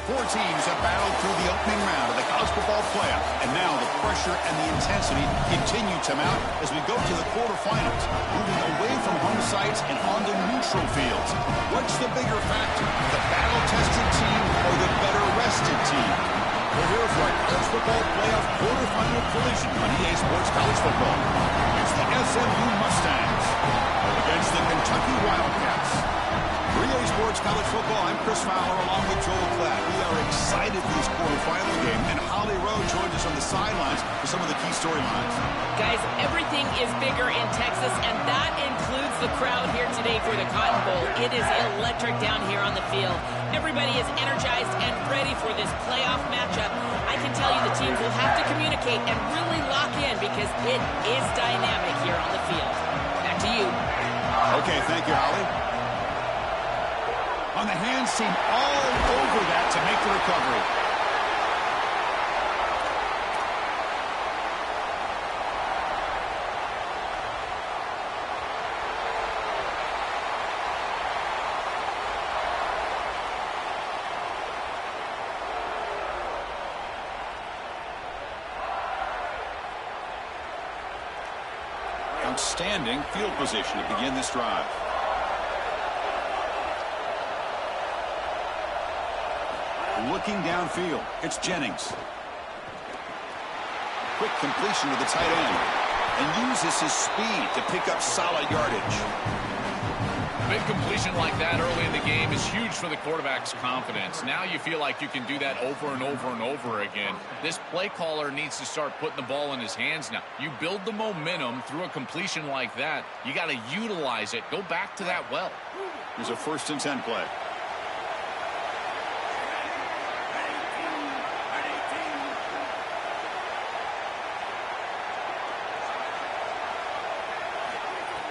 Four teams have battled through the opening round of the college football playoff, and now the pressure and the intensity continue to mount as we go to the quarterfinals, moving away from home sites and onto neutral fields. What's the bigger factor, the battle-tested team or the better-rested team? We're here for a college football playoff quarterfinal collision on EA Sports College Football. It's the SMU Mustangs against the Kentucky Wildcats. For EA Sports College Football, I'm Chris Fowler along with Joel Klatt. We are excited for this quarterfinal game, and Holly Rowe joins us on the sidelines for some of the key storylines. Guys, everything is bigger in Texas, and that includes the crowd here today for the Cotton Bowl. It is electric down here on the field. Everybody is energized and ready for this playoff matchup. I can tell you the teams will have to communicate and really lock in because it is dynamic here on the field. Back to you. Okay, thank you, Holly. On the hands team all over that to make the recovery. Outstanding field position to begin this drive. Looking downfield, it's Jennings. Quick completion to the tight end. And uses his speed to pick up solid yardage. A big completion like that early in the game is huge for the quarterback's confidence. Now you feel like you can do that over and over and over again. This play caller needs to start putting the ball in his hands now. You build the momentum through a completion like that. You got to utilize it. Go back to that well. Here's a 1st and 10 play.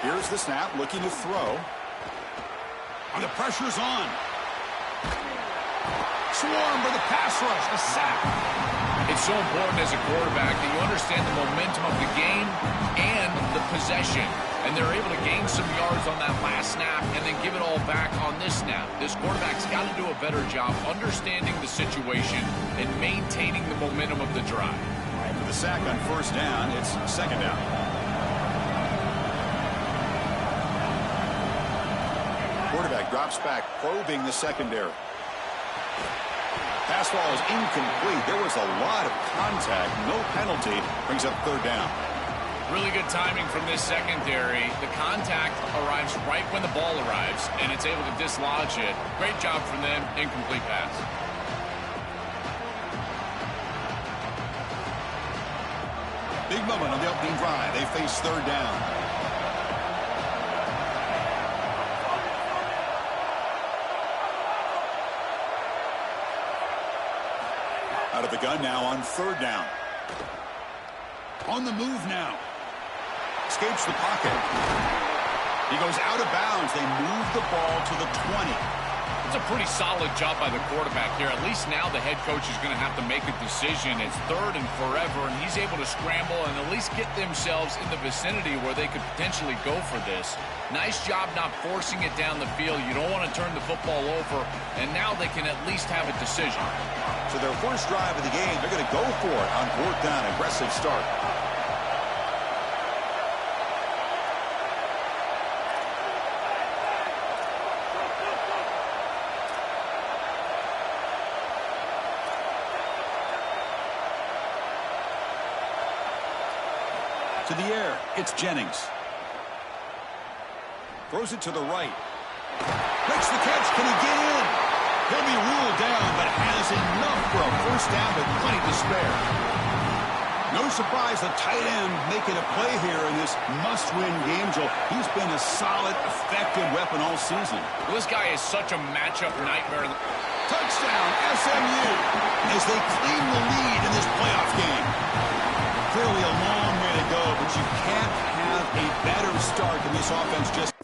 Here's the snap, looking to throw. And the pressure's on. Swarm for the pass rush, a sack. It's so important as a quarterback that you understand the momentum of the game and the possession. And they're able to gain some yards on that last snap and then give it all back on this snap. This quarterback's got to do a better job understanding the situation and maintaining the momentum of the drive. After the sack on 1st down, it's 2nd down. Quarterback drops back, probing the secondary. Pass ball is incomplete. There was a lot of contact. No penalty. Brings up 3rd down. Really good timing from this secondary. The contact arrives right when the ball arrives, and it's able to dislodge it. Great job from them. Incomplete pass. Big moment on the opening drive. They face 3rd down. Out of the gun now on 3rd down. On the move now. Escapes the pocket. He goes out of bounds. They move the ball to the 20. It's a pretty solid job by the quarterback here. At least now the head coach is going to have to make a decision. It's 3rd and forever, and he's able to scramble and at least get themselves in the vicinity where they could potentially go for this. Nice job not forcing it down the field. You don't want to turn the football over, and now they can at least have a decision. So their first drive of the game, they're going to go for it on 4th down. Aggressive start. To the air, it's Jennings. Throws it to the right. Makes the catch. Can he get in? He'll be ruled down, but has enough for a 1st down with plenty to spare. No surprise, the tight end making a play here in this must-win game, Joel. He's been a solid, effective weapon all season. Well, this guy is such a matchup nightmare. Touchdown, SMU, as they claim the lead in this playoff game. Clearly a long way to go, but you can't have a better start than this offense just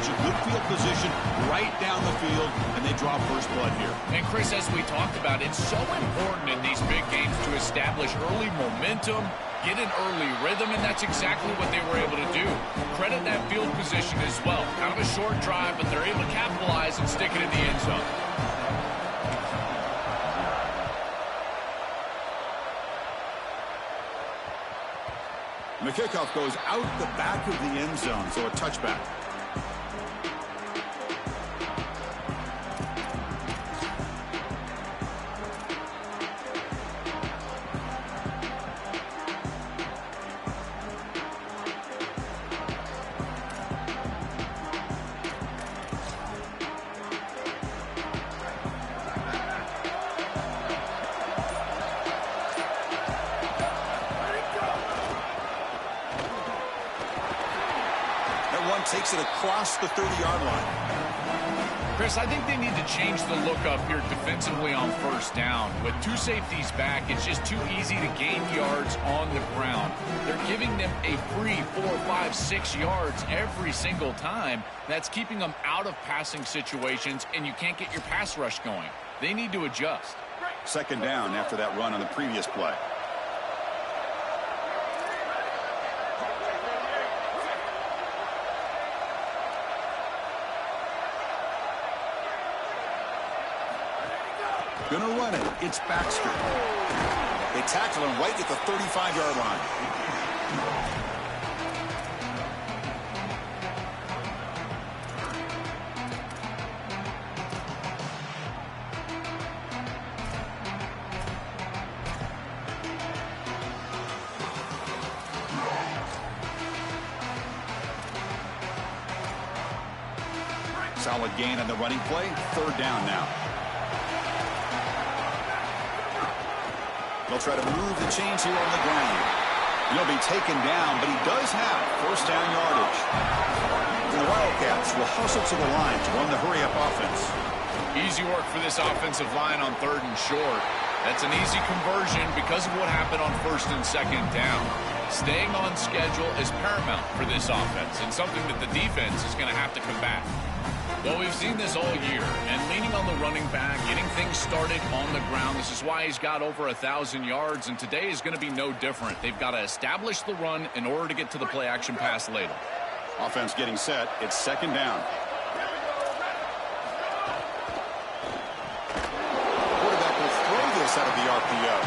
such a good field position right down the field, and they draw first blood here. And Chris, as we talked about, it's so important in these big games to establish early momentum, get an early rhythm, and that's exactly what they were able to do. Credit that field position as well. Kind of a short drive, but they're able to capitalize and stick it in the end zone. And the kickoff goes out the back of the end zone, so a touchback. Takes it across the 30-yard line. Chris, I think they need to change the look up here defensively on first down. With two safeties back, it's just too easy to gain yards on the ground. They're giving them a free 4, 5, 6 yards every single time. That's keeping them out of passing situations, and you can't get your pass rush going. They need to adjust. Second down after that run on the previous play. Gonna run it. It's Baxter. They tackle him right at the 35-yard line. Solid gain on the running play. Third down now. They'll try to move the chains here on the ground. He'll be taken down, but he does have first down yardage. And the Wildcats will hustle to the line to run the hurry-up offense. Easy work for this offensive line on third and short. That's an easy conversion because of what happened on first and second down. Staying on schedule is paramount for this offense and something that the defense is going to have to combat. Well, we've seen this all year, and leaning on the running back, getting things started on the ground. This is why he's got over 1,000 yards, and today is going to be no different. They've got to establish the run in order to get to the play-action pass later. Offense getting set. It's second down. Quarterback will throw this out of the RPO.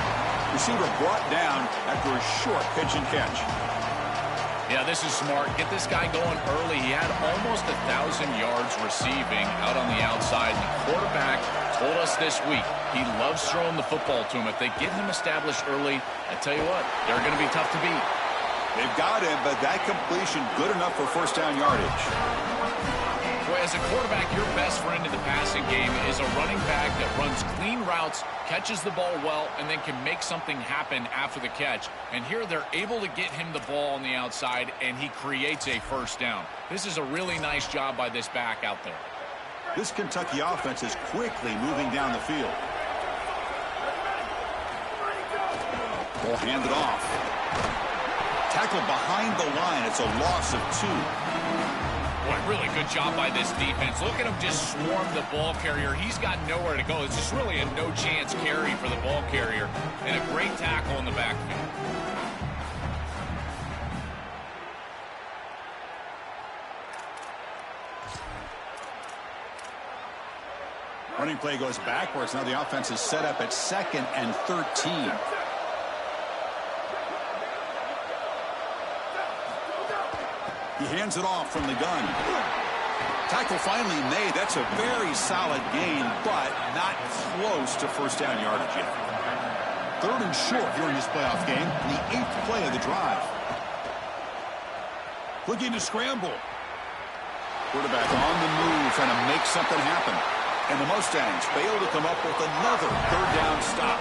Receiver brought down after a short pitch and catch. Yeah, this is smart. Get this guy going early. He had almost 1,000 yards receiving out on the outside. And the quarterback told us this week he loves throwing the football to him. If they get him established early, I tell you what, they're going to be tough to beat. They've got him, but that completion good enough for first down yardage. Well, as a quarterback, your best friend in the passing game is a running back that runs clean routes, catches the ball well, and then can make something happen after the catch. And here they're able to get him the ball on the outside, and he creates a first down. This is a really nice job by this back out there. This Kentucky offense is quickly moving down the field. Ball handed off. Tackled behind the line. It's a loss of 2. Boy, really good job by this defense. Look at him just swarm the ball carrier. He's got nowhere to go. It's just really a no-chance carry for the ball carrier. And a great tackle in the backfield. Running play goes backwards. Now the offense is set up at 2nd and 13. He hands it off from the gun. Tackle finally made. That's a very solid gain, but not close to first down yardage yet. Third and short here in this playoff game, the 8th play of the drive. Looking to scramble. Quarterback on the move, trying to make something happen. And the Mustangs fail to come up with another third down stop.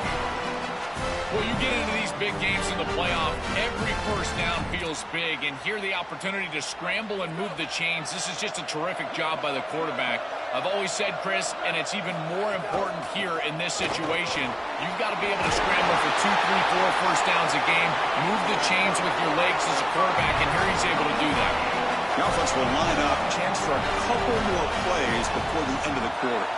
Well, you get into these big games in the playoff, every first down feels big, and here the opportunity to scramble and move the chains. This is just a terrific job by the quarterback. I've always said, Chris, and it's even more important here in this situation, you've got to be able to scramble for 2, 3, 4 first downs a game, move the chains with your legs as a quarterback, and here he's able to do that. The offense will line up. Chance for a couple more plays before the end of the quarter.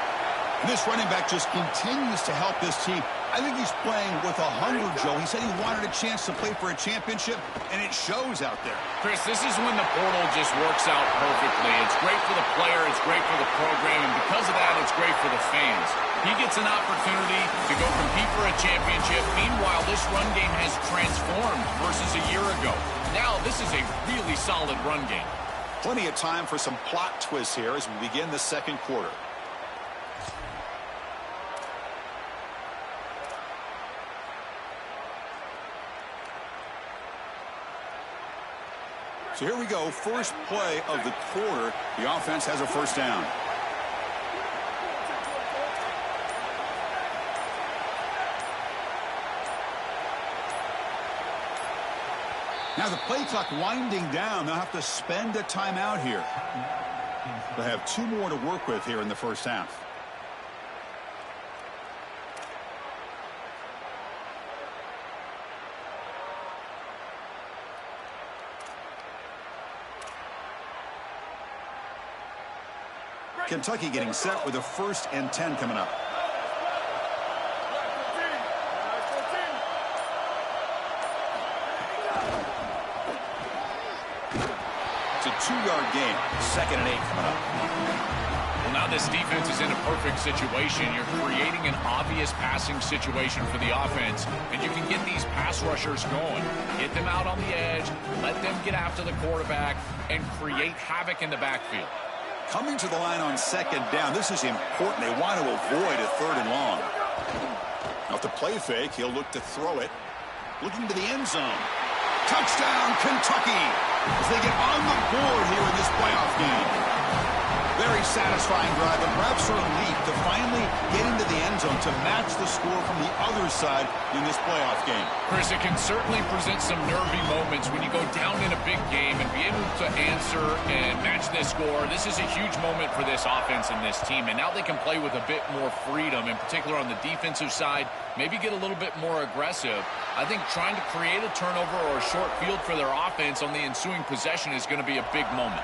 And this running back just continues to help this team. I think he's playing with a hunger, Joe. He said he wanted a chance to play for a championship, and it shows out there. Chris, this is when the portal just works out perfectly. It's great for the player. It's great for the program. And because of that, it's great for the fans. He gets an opportunity to go compete for a championship. Meanwhile, this run game has transformed versus a year ago. Now, this is a really solid run game. Plenty of time for some plot twists here as we begin the second quarter. So here we go, first play of the quarter. The offense has a first down. Now the play clock winding down. They'll have to spend a timeout here. They'll have 2 more to work with here in the first half. Kentucky getting set with a 1st and 10 coming up. It's a 2-yard gain. 2nd and 8 coming up. Well, now this defense is in a perfect situation. You're creating an obvious passing situation for the offense, and you can get these pass rushers going. Get them out on the edge, let them get after the quarterback, and create havoc in the backfield. Coming to the line on 2nd down. This is important. They want to avoid a 3rd and long. Now, if the play fake, he'll look to throw it. Looking to the end zone. Touchdown, Kentucky, as they get on the board here in this playoff game. Very satisfying drive, and perhaps a relief to finally get into the end zone to match the score from the other side in this playoff game. Chris, it can certainly present some nervy moments when you go down in a big game and be able to answer and match this score. This is a huge moment for this offense and this team, and now they can play with a bit more freedom, in particular on the defensive side, maybe get a little bit more aggressive. I think trying to create a turnover or a short field for their offense on the ensuing possession is going to be a big moment.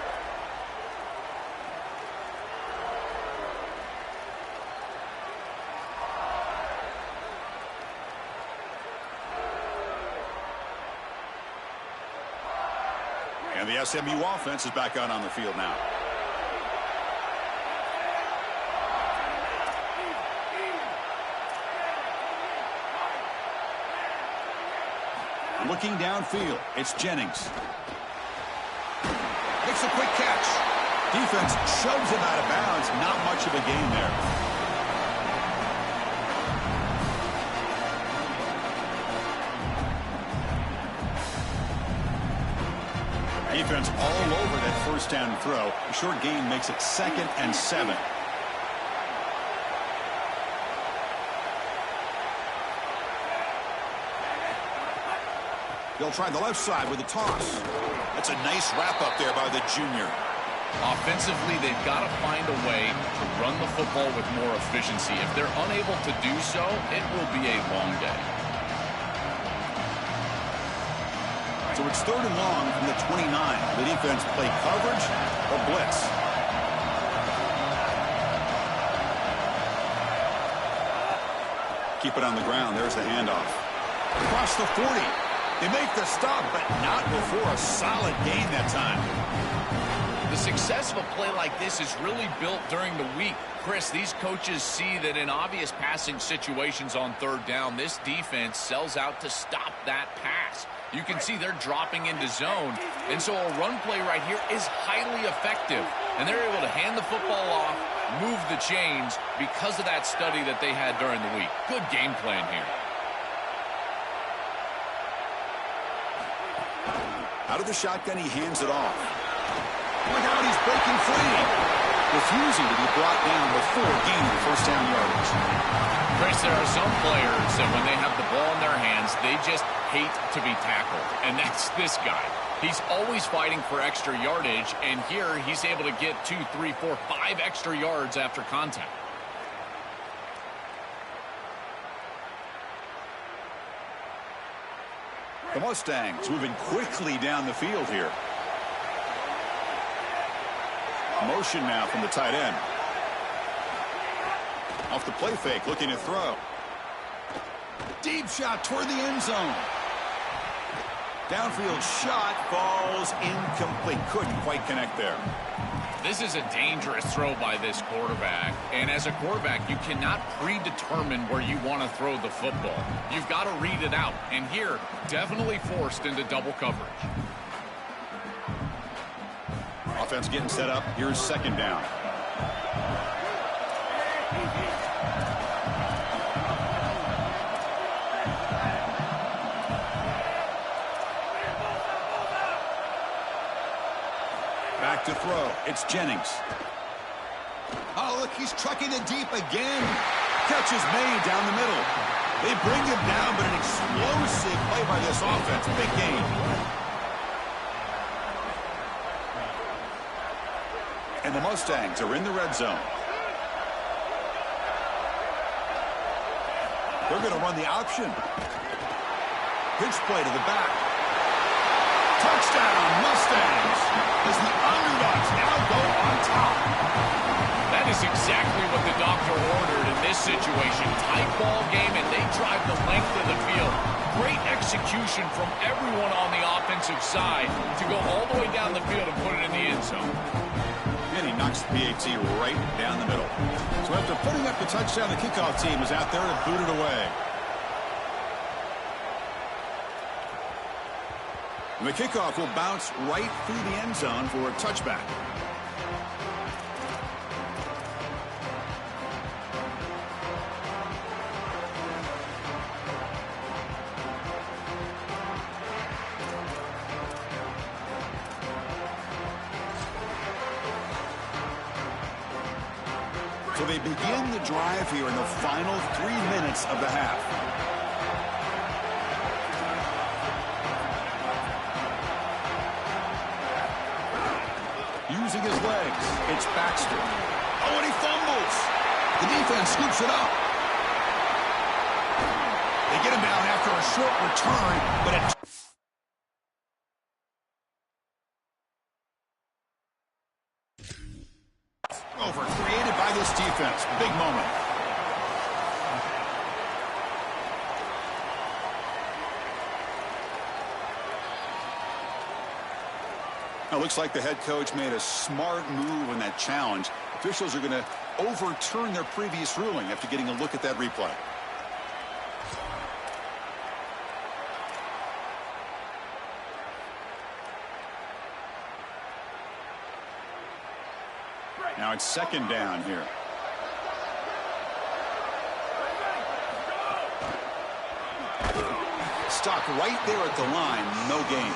And the SMU offense is back out on the field now. Looking downfield, it's Jennings. Makes a quick catch. Defense shoves him out of bounds. Not much of a gain there. Defense all over that 1st down throw. A short gain makes it 2nd and 7. They'll try the left side with a toss. That's a nice wrap up there by the junior. Offensively, they've got to find a way to run the football with more efficiency. If they're unable to do so, it will be a long day. So it's 3rd and long from the 29. The defense play coverage or blitz. Keep it on the ground. There's the handoff. Across the 40. They make the stop, but not before a solid gain that time. The success of a play like this is really built during the week. Chris, these coaches see that in obvious passing situations on 3rd down, this defense sells out to stop that pass. You can see they're dropping into zone, and so a run play right here is highly effective. And they're able to hand the football off, move the chains because of that study that they had during the week. Good game plan here. Out of the shotgun, he hands it off. Look out, he's breaking free. Refusing to be brought down before gaining 1st down yardage. Chris, there are some players that when they have the ball in their hands, they just hate to be tackled. And that's this guy. He's always fighting for extra yardage, and here he's able to get 2, 3, 4, 5 extra yards after contact. The Mustangs moving quickly down the field here. Motion now from the tight end. Off the play fake, looking to throw. Deep shot toward the end zone. Downfield shot falls incomplete. Couldn't quite connect there. This is a dangerous throw by this quarterback. And as a quarterback, you cannot predetermine where you want to throw the football. You've got to read it out. And here, definitely forced into double coverage. Offense getting set up. Here's second down. Back to throw. It's Jennings. Oh, look, he's trucking it deep again. Catch is made down the middle. They bring him down, but an explosive play by this offense. Big gain. And the Mustangs are in the red zone. They're going to run the option. Pitch play to the back. Touchdown, Mustangs, as the underdogs now go on top. That is exactly what the doctor ordered in this situation. Tight ball game, and they drive the length of the field. Great execution from everyone on the offensive side to go all the way down the field and put it in the end zone. And he knocks the PAT right down the middle. So after putting up the touchdown, the kickoff team is out there and booted away. And the kickoff will bounce right through the end zone for a touchback. So they begin the drive here in the final 3 minutes of the half. Using his legs, it's Baxter. Oh, and he fumbles. The defense scoops it up. They get him down after a short return, but it... Over, created by this defense. Big moment. Now, looks like the head coach made a smart move in that challenge. Officials are going to overturn their previous ruling after getting a look at that replay. Now it's second down here. Stopped right there at the line. No gain.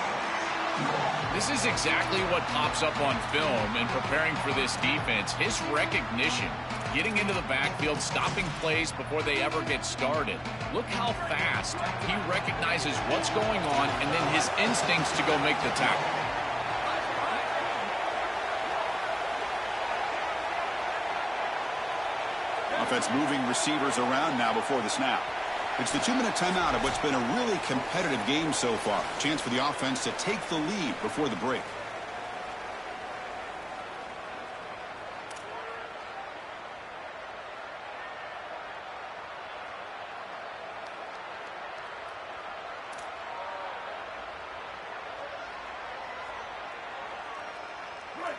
This is exactly what pops up on film in preparing for this defense. His recognition, getting into the backfield, stopping plays before they ever get started. Look how fast he recognizes what's going on and then his instincts to go make the tackle. Offense moving receivers around now before the snap. It's the 2-minute timeout of what's been a really competitive game so far. Chance for the offense to take the lead before the break.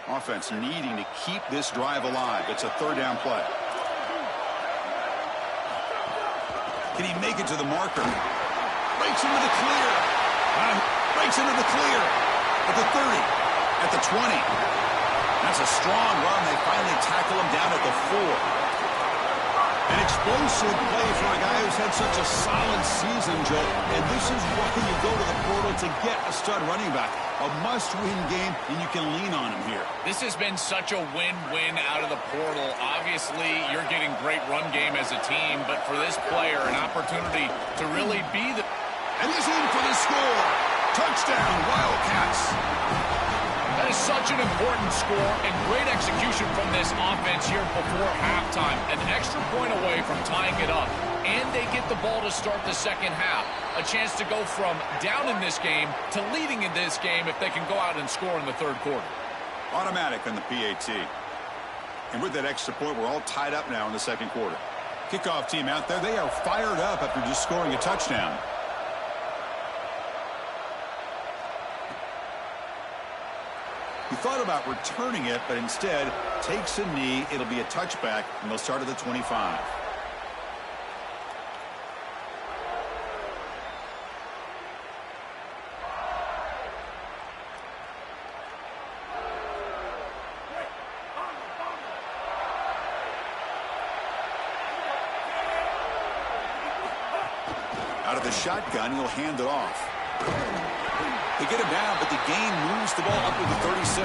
Offense needing to keep this drive alive. It's a third down play. Can he make it to the marker? Breaks into the clear. Breaks into the clear. At the 30. At the 20. That's a strong run. They finally tackle him down at the 4. An explosive play for a guy who's had such a solid season, Joe. And this is why you go to the portal to get a stud running back. A must-win game, and you can lean on him here. This has been such a win-win out of the portal. Obviously, you're getting great run game as a team, but for this player, an opportunity to really be the... And he's in for the score. Touchdown, Wildcats. That is such an important score and great execution from this offense here before halftime. An extra point away from tying it up. And they get the ball to start the second half. A chance to go from down in this game to leading in this game if they can go out and score in the third quarter. Automatic on the PAT. And with that extra point, we're all tied up now in the second quarter. Kickoff team out there, they are fired up after just scoring a touchdown. He thought about returning it, but instead takes a knee. It'll be a touchback, and they'll start at the 25. Out of the shotgun, he'll hand it off. They get him down, but the gain moves the ball up to the 36.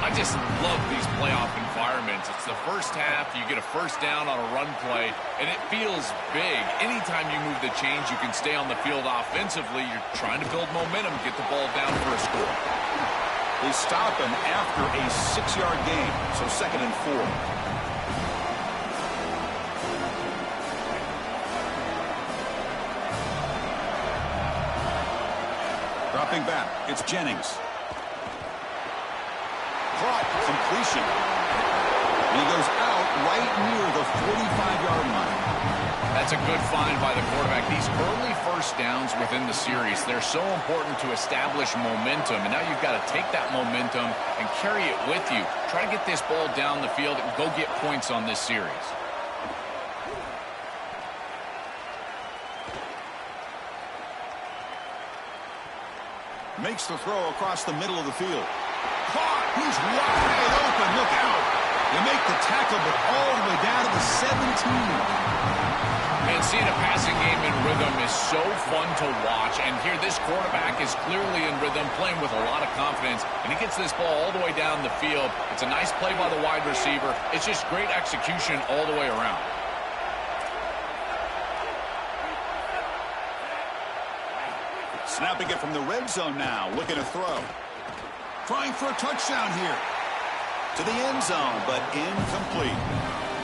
I just love these playoff environments. It's the first half. You get a first down on a run play, and it feels big. Anytime you move the chains, you can stay on the field offensively. You're trying to build momentum, get the ball down for a score. They stop him after a 6-yard gain, so 2nd and 4. Dropping back, it's Jennings. Caught, completion. And he goes out right near the 45-yard line. That's a good find by the quarterback. These early first downs within the series, they're so important to establish momentum. And now you've got to take that momentum and carry it with you. Try to get this ball down the field and go get points on this series. Makes the throw across the middle of the field. Caught! He's wide open. Look out! They make the tackle, but all the way down to the 17. And seeing a passing game in rhythm is so fun to watch. And here, this quarterback is clearly in rhythm, playing with a lot of confidence. And he gets this ball all the way down the field. It's a nice play by the wide receiver. It's just great execution all the way around. Snapping it from the red zone now, looking to throw. Trying for a touchdown here. To the end zone, but incomplete.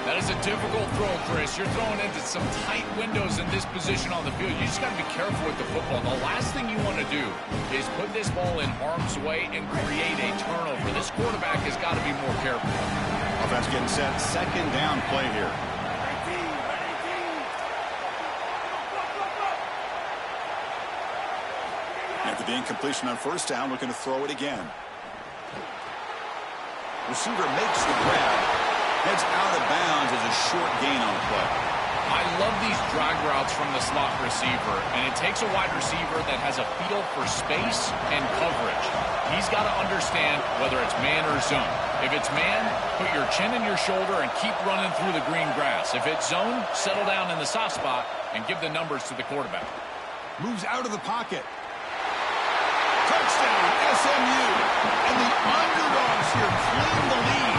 That is a difficult throw, Chris. You're throwing into some tight windows in this position on the field. You just got to be careful with the football. The last thing you want to do is put this ball in harm's way and create a turnover. This quarterback has got to be more careful. Offense getting set. 2nd down play here. After the incompletion on 1st down, looking to throw it again. Receiver makes the grab. Heads out of bounds as a short gain on the play. I love these drag routes from the slot receiver, and it takes a wide receiver that has a feel for space and coverage. He's got to understand whether it's man or zone. If it's man, put your chin in your shoulder and keep running through the green grass. If it's zone, settle down in the soft spot and give the numbers to the quarterback. Moves out of the pocket. Touchdown, SMU. And the underdogs here claim the lead.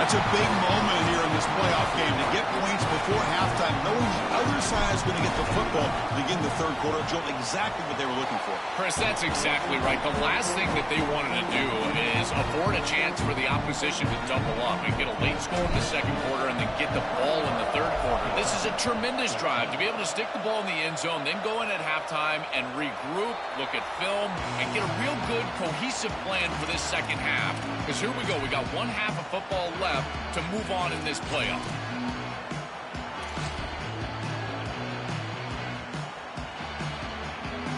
That's a big moment here in this playoff game to get points before halftime, knowing the other side is going to get the football to begin the 3rd quarter. Joel, exactly what they were looking for. Chris, that's exactly right. The last thing that they wanted to do is afford a chance for the opposition to double up and get a late score in the 2nd quarter and then get the ball in the 3rd quarter. This is a tremendous drive to be able to stick the ball in the end zone, then go in at halftime and regroup, look at film, and get a real good cohesive plan for this 2nd half. Because here we go. We got 1 half of football left to move on in this playoff.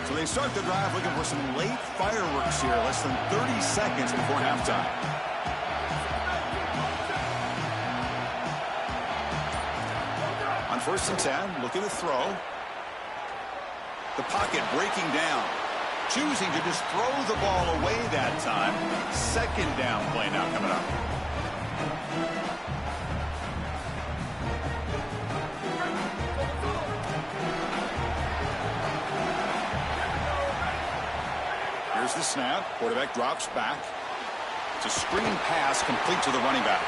So they start the drive looking for some late fireworks here, less than 30 seconds before halftime. On 1st and 10, looking to throw. The pocket breaking down. Choosing to just throw the ball away that time. 2nd down play now coming up. Here's the snap. Quarterback drops back. It's a screen pass complete to the running back.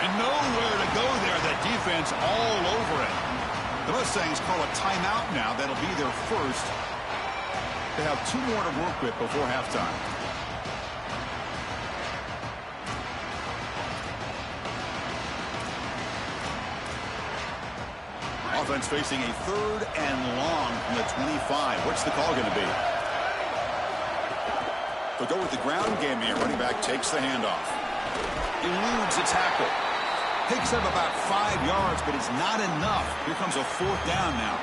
And nowhere to go there. The defense all over it. The Mustangs call a timeout now. That'll be their first. They have 2 more to work with before halftime. Offense facing a 3rd and long from the 25. What's the call going to be? They'll go with the ground game here. Running back takes the handoff. Eludes a tackle. Picks up about 5 yards, but it's not enough. Here comes a 4th down now.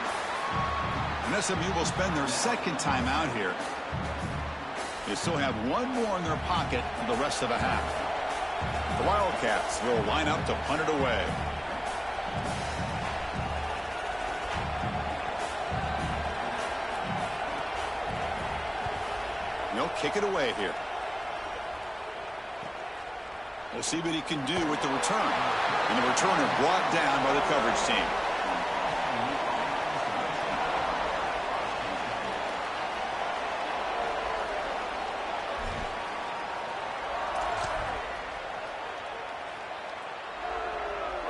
And SMU will spend their second time out here. They still have one more in their pocket for the rest of the half. The Wildcats will line up to punt it away. They'll kick it away here. We'll see what he can do with the return. And the returner brought down by the coverage team.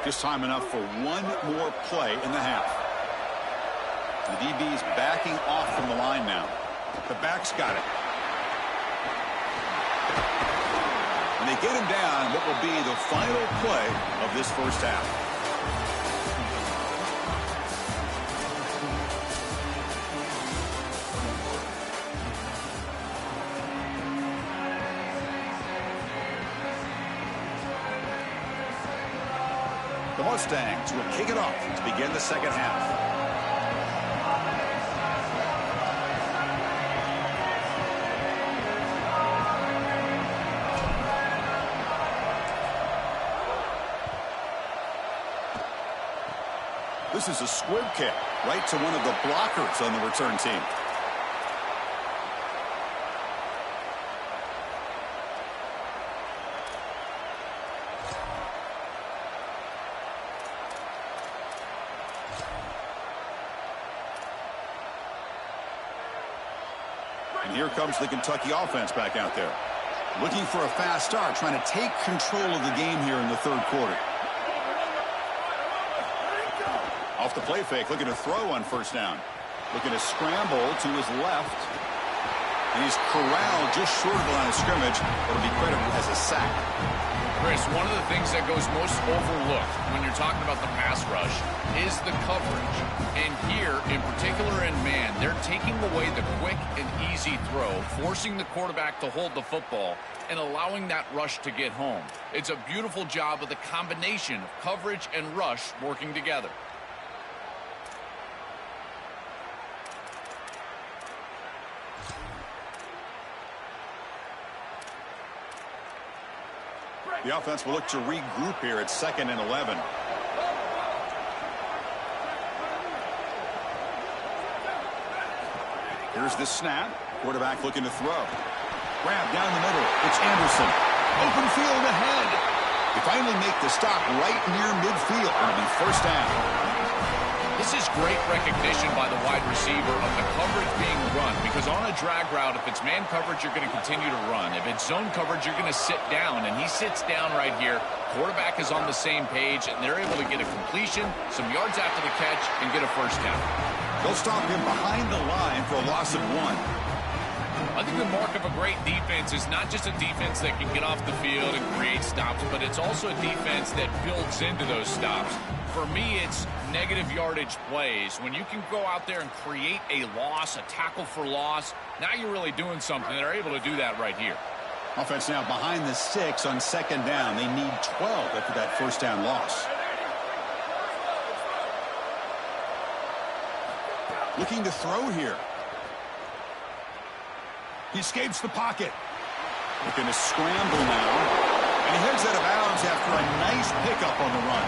Just time enough for one more play in the half. The DB's backing off from the line now. The back's got it. And they get him down what will be the final play of this first half. The Mustangs will kick it off to begin the second half. This is a squib kick right to one of the blockers on the return team. And here comes the Kentucky offense back out there. Looking for a fast start, trying to take control of the game here in the third quarter. Off the play fake, looking to throw on first down. Looking to scramble to his left. And he's corralled just short of the line of scrimmage. It'll be credited as a sack. Chris, one of the things that goes most overlooked when you're talking about the pass rush is the coverage. And here, in particular in man, they're taking away the quick and easy throw, forcing the quarterback to hold the football and allowing that rush to get home. It's a beautiful job of the combination of coverage and rush working together. The offense will look to regroup here at 2nd and 11. Here's the snap. Quarterback looking to throw. Grab down the middle. It's Anderson. Open field ahead. They finally make the stop right near midfield. It'll be first down. This is great recognition by the wide receiver of the coverage being run, because on a drag route, if it's man coverage, you're going to continue to run. If it's zone coverage, you're going to sit down, and he sits down right here. Quarterback is on the same page, and they're able to get a completion, some yards after the catch, and get a first down. They'll stop him behind the line for a loss of 1. I think the mark of a great defense is not just a defense that can get off the field and create stops, but it's also a defense that builds into those stops. For me, it's negative yardage plays. When you can go out there and create a loss, a tackle for loss, now you're really doing something. They're able to do that right here. Offense now behind the 6 on 2nd down. They need 12 after that first down loss. Looking to throw here. He escapes the pocket. Looking to scramble now. And he heads out of bounds after a nice pickup on the run.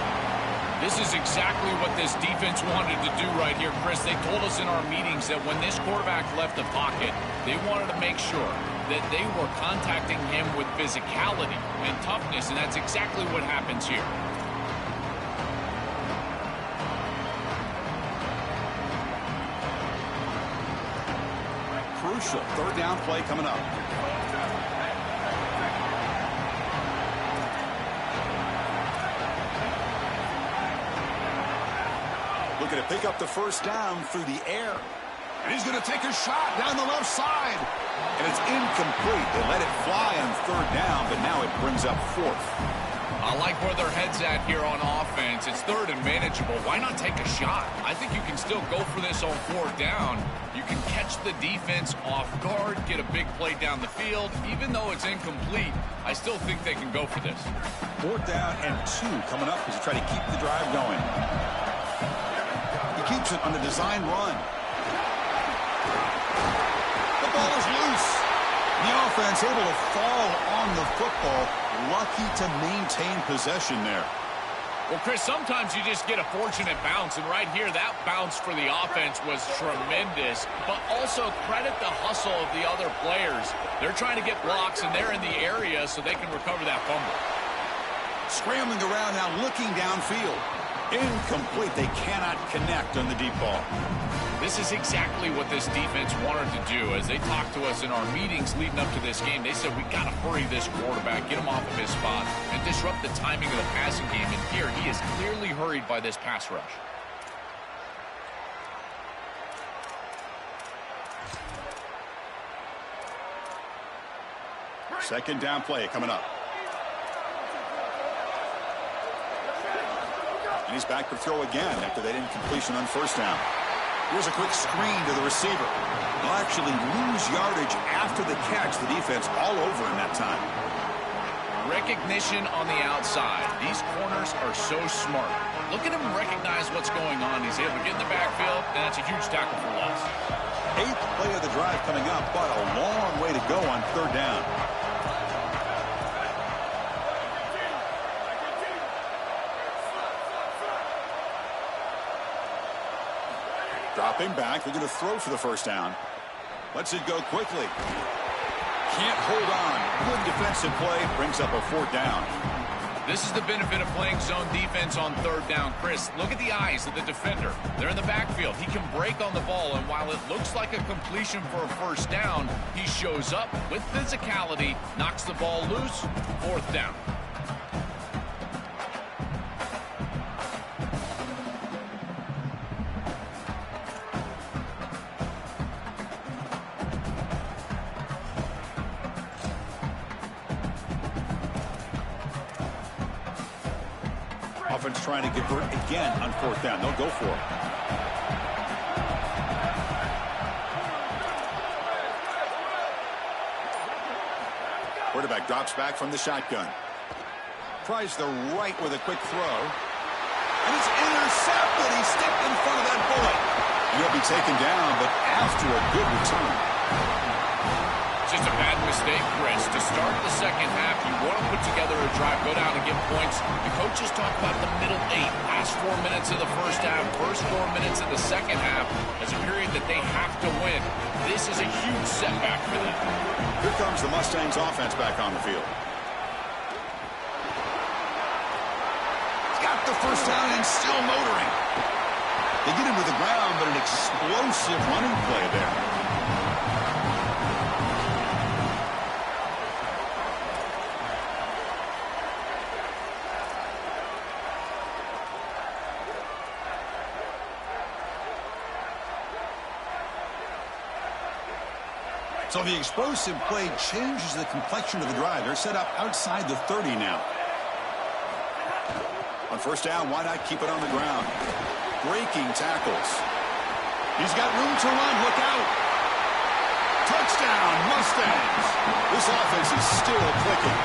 This is exactly what this defense wanted to do right here, Chris. They told us in our meetings that when this quarterback left the pocket, they wanted to make sure that they were contacting him with physicality and toughness, and that's exactly what happens here. Crucial third down play coming up. Looking to pick up the first down through the air. And he's going to take a shot down the left side. And it's incomplete. They let it fly on 3rd down, but now it brings up 4th. I like where their head's at here on offense. It's third and manageable. Why not take a shot? I think you can still go for this on fourth down. You can catch the defense off guard, get a big play down the field. Even though it's incomplete, I still think they can go for this. Fourth down and 2 coming up as you try to keep the drive going. He keeps it on the design run. The ball is loose. The offense able to fall on the football. Lucky to maintain possession there. Well, Chris, sometimes you just get a fortunate bounce, and right here, that bounce for the offense was tremendous, but also credit the hustle of the other players. They're trying to get blocks, and they're in the area so they can recover that fumble. Scrambling around now, looking downfield. Incomplete. They cannot connect on the deep ball. This is exactly what this defense wanted to do. As they talked to us in our meetings leading up to this game, they said, we got to hurry this quarterback, get him off of his spot, and disrupt the timing of the passing game. And here, he is clearly hurried by this pass rush. Second down play coming up. And he's back to throw again after that incompletion on first down. Here's a quick screen to the receiver. They'll actually lose yardage after the catch. The defense all over in that time. Recognition on the outside. These corners are so smart. Look at him recognize what's going on. He's able to get in the backfield, and that's a huge tackle for loss. 8th play of the drive coming up, but a long way to go on third down. Dropping back, they're going to throw for the first down. Lets it go quickly. Can't hold on. Good defensive play, brings up a fourth down. This is the benefit of playing zone defense on third down. Chris, look at the eyes of the defender. They're in the backfield. He can break on the ball, and while it looks like a completion for a first down, he shows up with physicality, knocks the ball loose, fourth down. Offense trying to convert again on fourth down. They'll go for it. Quarterback drops back from the shotgun. Tries the right with a quick throw. And it's intercepted. He stepped in front of that bullet. He'll be taken down, but after a good return. Just a bad mistake, Chris. To start the second half, you want to put together a drive, go down and get points. The coaches talk about the middle 8, last 4 minutes of the first half, first 4 minutes of the second half as a period that they have to win. This is a huge setback for them. Here comes the Mustangs offense back on the field. He's got the first down and still motoring. They get him to the ground, but an explosive running play there. So the explosive play changes the complexion of the drive. They're set up outside the 30 now. On first down, why not keep it on the ground? Breaking tackles. He's got room to run. Look out. Touchdown, Mustangs. This offense is still clicking.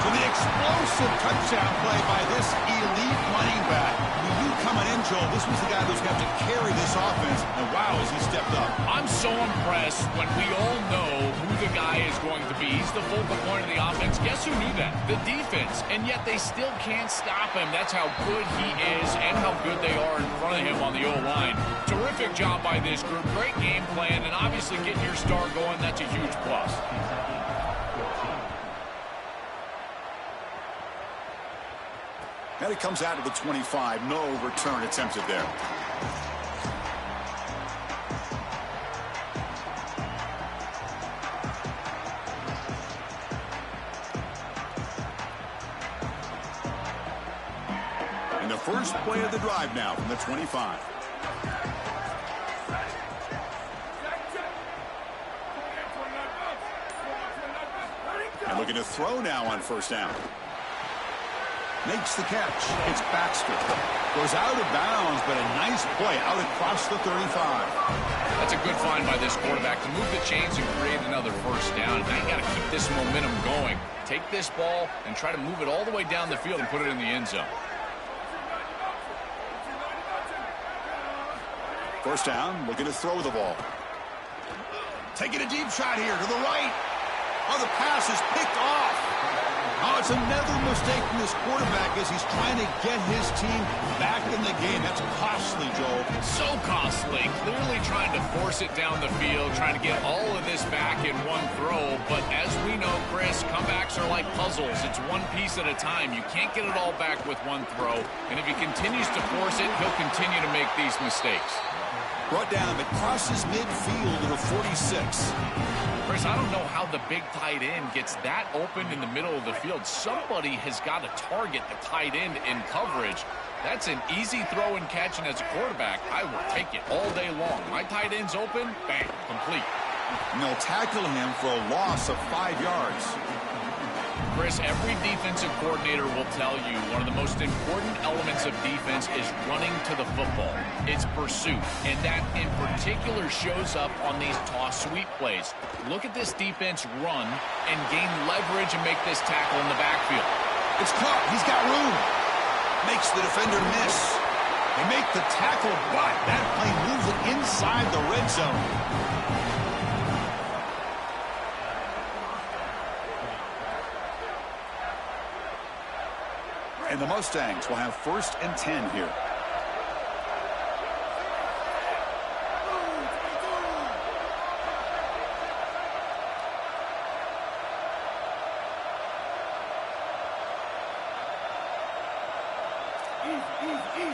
So the explosive touchdown play by this elite running back. We knew coming in, Joel, this was the guy who's going to have to carry this offense. And wow, has he stepped up. I'm so impressed when we all know who the guy is going to be. He's the focal point of the offense. Guess who knew that? The defense. And yet they still can't stop him. That's how good he is and how good they are in front of him on the O-line. Terrific job by this group. Great game plan. And obviously getting your star going, that's a huge plus. And it comes out of the 25. No return attempted there. And the first play of the drive now from the 25. And looking to throw now on first down. Makes the catch. It's Baxter. Goes out of bounds, but a nice play out across the 35. That's a good find by this quarterback to move the chains and create another first down. Now you got to keep this momentum going. Take this ball and try to move it all the way down the field and put it in the end zone. First down, looking to throw the ball. Taking a deep shot here to the right. Oh, the pass is picked off. Oh, it's another mistake from this quarterback as he's trying to get his team back in the game. That's costly, Joel. So costly. Clearly trying to force it down the field, trying to get all of this back in one throw. But as we know, Chris, comebacks are like puzzles. It's one piece at a time. You can't get it all back with one throw. And if he continues to force it, he'll continue to make these mistakes. Brought down, but crosses midfield to the 46. Chris, I don't know how the big tight end gets that open in the middle of the field. Somebody has got to target the tight end in coverage. That's an easy throw and catch, and as a quarterback, I will take it all day long. My tight end's open, bang, complete. And they'll tackle him for a loss of 5 yards. Chris, every defensive coordinator will tell you one of the most important elements of defense is running to the football. It's pursuit, and that in particular shows up on these toss sweep plays. Look at this defense run and gain leverage and make this tackle in the backfield. It's caught. He's got room. Makes the defender miss. They make the tackle, but that play moves it inside the red zone. And the Mustangs will have 1st and 10 here. Easy.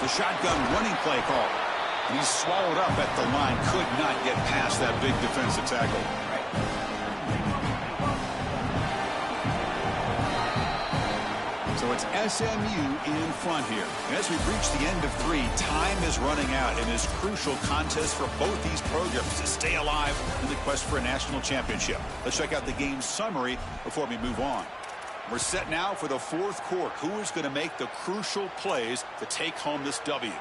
The shotgun running play call. And he's swallowed up at the line. Could not get past that big defensive tackle. So it's SMU in front here. And as we reach the end of 3, time is running out in this crucial contest for both these programs to stay alive in the quest for a national championship. Let's check out the game summary before we move on. We're set now for the 4th quarter. Who is going to make the crucial plays to take home this W?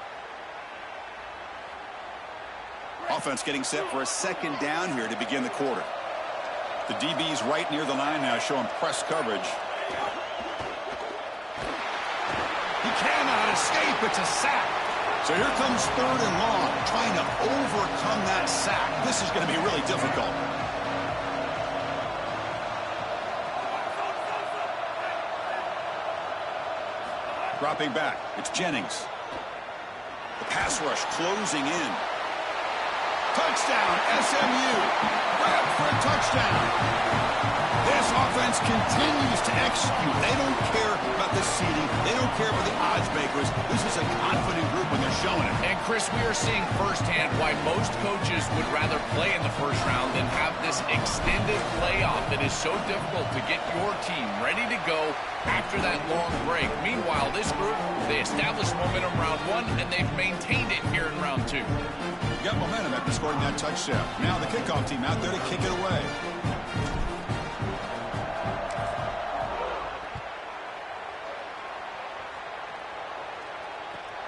Offense getting set for a 2nd down here to begin the quarter. The DB's right near the line now, showing press coverage. He cannot escape. It's a sack. So here comes 3rd and long, trying to overcome that sack. This is going to be really difficult. Dropping back, it's Jennings. The pass rush closing in. Touchdown, SMU. Grabbed for a touchdown. This offense continues to execute. They don't care about the seeding. They don't care about the odds makers. This is a confident group when they're showing it. And, Chris, we are seeing firsthand why most coaches would rather play in the first round than have this extended playoff that is so difficult to get your team ready to go after that long break. Meanwhile, this group, they established momentum round 1, and they've maintained it here in round 2. Got momentum after scoring that touchdown. Now the kickoff team out there to kick it away.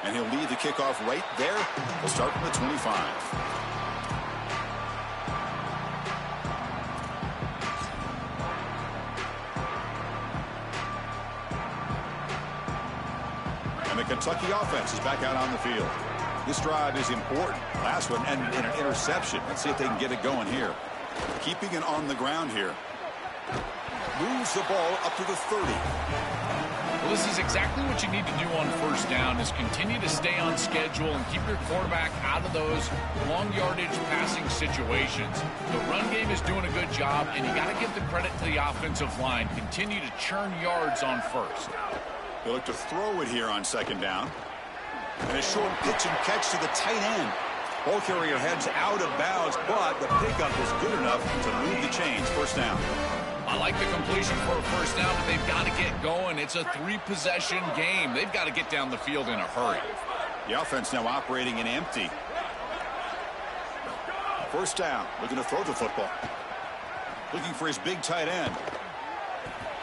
And he'll lead the kickoff right there. We'll start from the 25. And the Kentucky offense is back out on the field. This drive is important. Last one and an interception. Let's see if they can get it going here. Keeping it on the ground here. Moves the ball up to the 30. Well, this is exactly what you need to do on first down, is continue to stay on schedule and keep your quarterback out of those long yardage passing situations. The run game is doing a good job, and you got to give the credit to the offensive line. Continue to churn yards on first. They look to throw it here on 2nd down. And a short pitch and catch to the tight end. Ball carrier heads out of bounds, but the pickup is good enough to move the chains. First down. I like the completion for a first down, but they've got to get going. It's a 3-possession game. They've got to get down the field in a hurry. The offense now operating in empty. First down, looking to throw the football. Looking for his big tight end.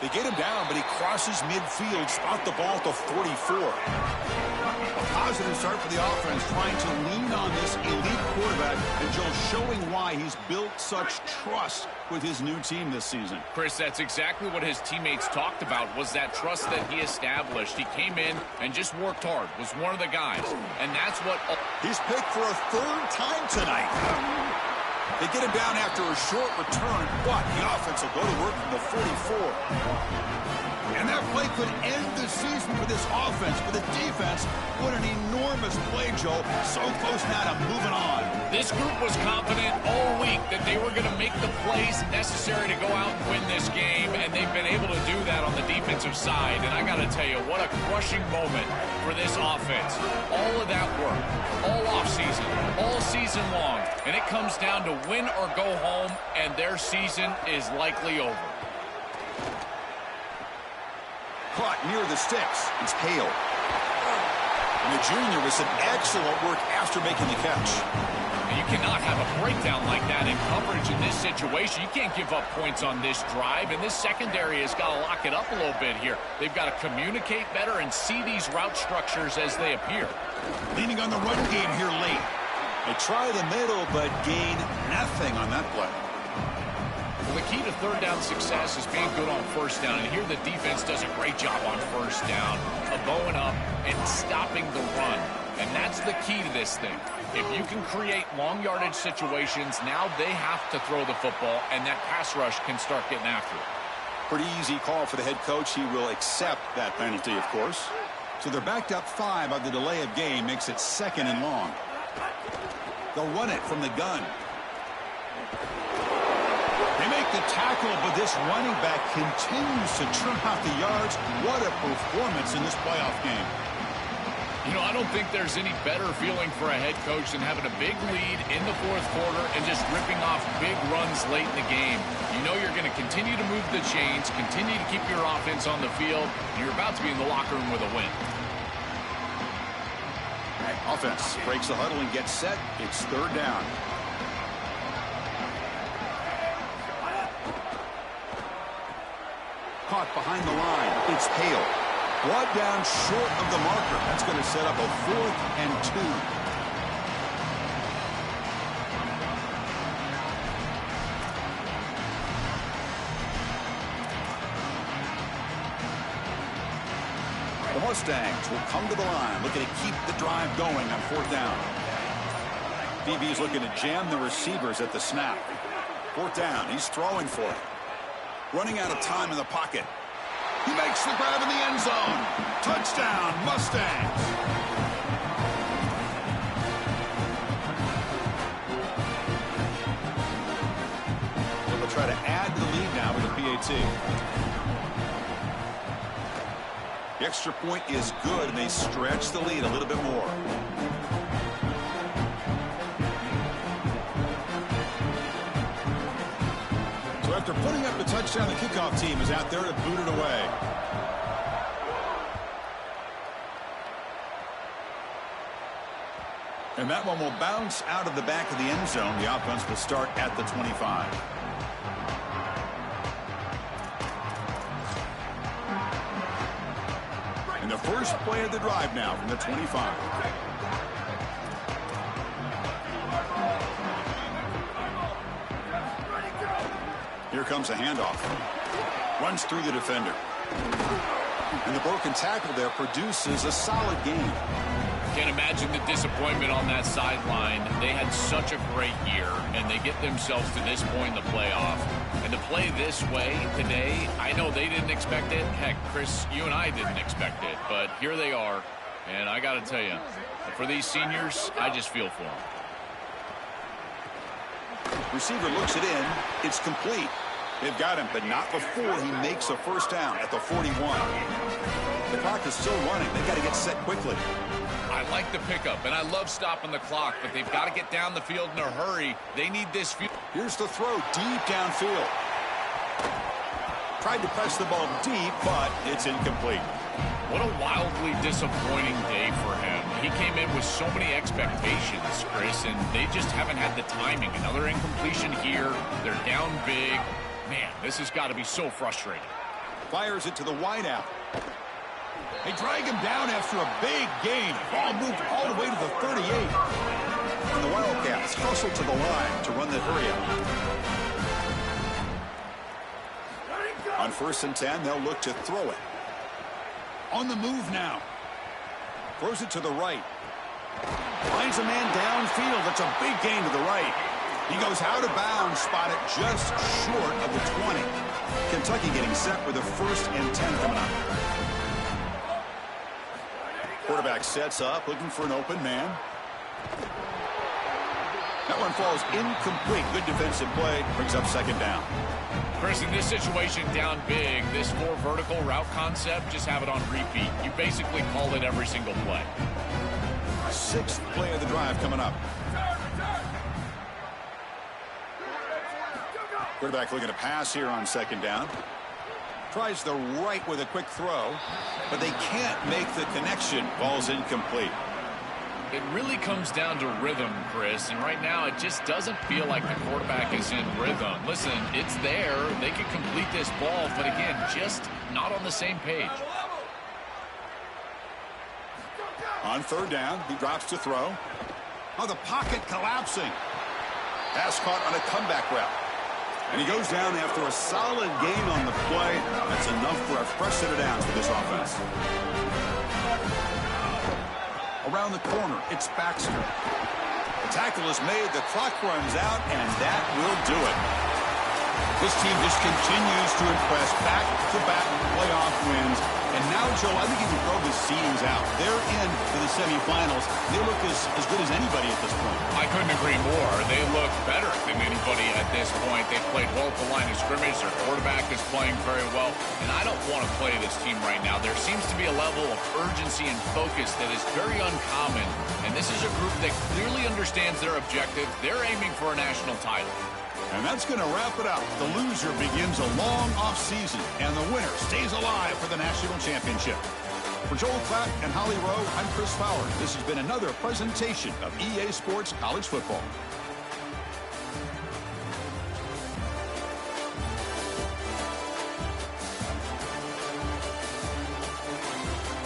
They get him down, but he crosses midfield, spot the ball to 44. A positive start for the offense, trying to lean on this elite quarterback, and Joe showing why he's built such trust with his new team this season. Chris, that's exactly what his teammates talked about, was that trust that he established. He came in and just worked hard, was one of the guys, and that's what... He's picked for a third time tonight. They get him down after a short return, but the offense will go to work from the 44. And that play could end the season for this offense. For the defense, what an enormous play, Joe. So close now to moving on. This group was confident all week that they were going to make the plays necessary to go out and win this game, and they've been able to do that on the defensive side. And I got to tell you, what a crushing moment for this offense. All of that work, all offseason, all season long, and it comes down to win or go home, and their season is likely over. Caught near the sticks. It's Hale. And the junior with some excellent work after making the catch. And you cannot have a breakdown like that in coverage in this situation. You can't give up points on this drive, and this secondary has got to lock it up a little bit here. They've got to communicate better and see these route structures as they appear. Leaning on the run game here late. They try the middle, but gain nothing on that play. Well, the key to third down success is being good on first down, and here the defense does a great job on first down of bowing up and stopping the run, and that's the key to this thing. If you can create long yardage situations, now they have to throw the football, and that pass rush can start getting after it. Pretty easy call for the head coach. He will accept that penalty, of course. So they're backed up 5 on the delay of game, makes it second and long. They'll run it from the gun. They make the tackle, but this running back continues to trim out the yards. What a performance in this playoff game. You know, I don't think there's any better feeling for a head coach than having a big lead in the fourth quarter and just ripping off big runs late in the game. You know you're going to continue to move the chains, continue to keep your offense on the field, and you're about to be in the locker room with a win. Offense breaks the huddle and gets set. It's third down. Caught behind the line. It's Hale. Brought down short of the marker. That's going to set up a 4th and 2. The Mustangs will come to the line, looking to keep the drive going on 4th down. DB's looking to jam the receivers at the snap. 4th down. He's throwing for it. Running out of time in the pocket. He makes the grab in the end zone. Touchdown, Mustangs. They'll try to add to the lead now with a PAT. The extra point is good, and they stretch the lead a little bit more. So after putting up the touchdown, the kickoff team is out there to boot it away. And that one will bounce out of the back of the end zone. The offense will start at the 25. And the first play of the drive now from the 25. Here comes a handoff. Runs through the defender. And the broken tackle there produces a solid game. Can't imagine the disappointment on that sideline. They had such a great year, and they get themselves to this point in the playoff. And to play this way today, I know they didn't expect it. Heck, Chris, you and I didn't expect it. But here they are, and I got to tell you, for these seniors, I just feel for them. Receiver looks it in. It's complete. They've got him, but not before he makes a first down at the 41. The clock is still running. They've got to get set quickly. I like the pickup, and I love stopping the clock, but they've got to get down the field in a hurry. They need this field. Here's the throw deep downfield. Tried to press the ball deep, but it's incomplete. What a wildly disappointing day for him. He He came in with so many expectations, Chris, and they just haven't had the timing. Another incompletion here. They're down big. Man, this has got to be so frustrating. Fires it to the wideout. They drag him down after a big gain. Ball moved all the way to the 38. And the Wildcats hustle to the line to run the hurry-up. On 1st and 10, they'll look to throw it. On the move now. Throws it to the right. Finds a man downfield. That's a big gain to the right. He goes out of bounds, spotted just short of the 20. Kentucky getting set with a 1st and 10 coming up. Quarterback sets up, looking for an open man. That one falls incomplete. Good defensive play. Brings up 2nd down. Chris, in this situation down big, this 4 vertical route concept, just have it on repeat. You basically call it every single play. 6th play of the drive coming up. Quarterback looking to pass here on 2nd down. Tries the right with a quick throw, but they can't make the connection. Ball's incomplete. It really comes down to rhythm, Chris, and right now it just doesn't feel like the quarterback is in rhythm. Listen, it's there. They could complete this ball, but again, just not on the same page. On 3rd down, he drops to throw. Oh, the pocket collapsing. Pass caught on a comeback route. And he goes down after a solid gain on the play. That's enough for a fresh set of downs for this offense. Around the corner, it's Baxter. The tackle is made, the clock runs out, and that will do it. This team just continues to impress back-to-back playoff wins. And now, Joe, I think you can throw the seedings out. They're in to the semifinals. They look as good as anybody at this point. I couldn't agree more. They look better than anybody at this point. They played well at the line of scrimmage. Their quarterback is playing very well. And I don't want to play this team right now. There seems to be a level of urgency and focus that is very uncommon. And this is a group that clearly understands their objective. They're aiming for a national title. And that's going to wrap it up. The loser begins a long offseason, and the winner stays alive for the national championship. For Joel Klatt and Holly Rowe, I'm Chris Fowler. This has been another presentation of EA Sports College Football.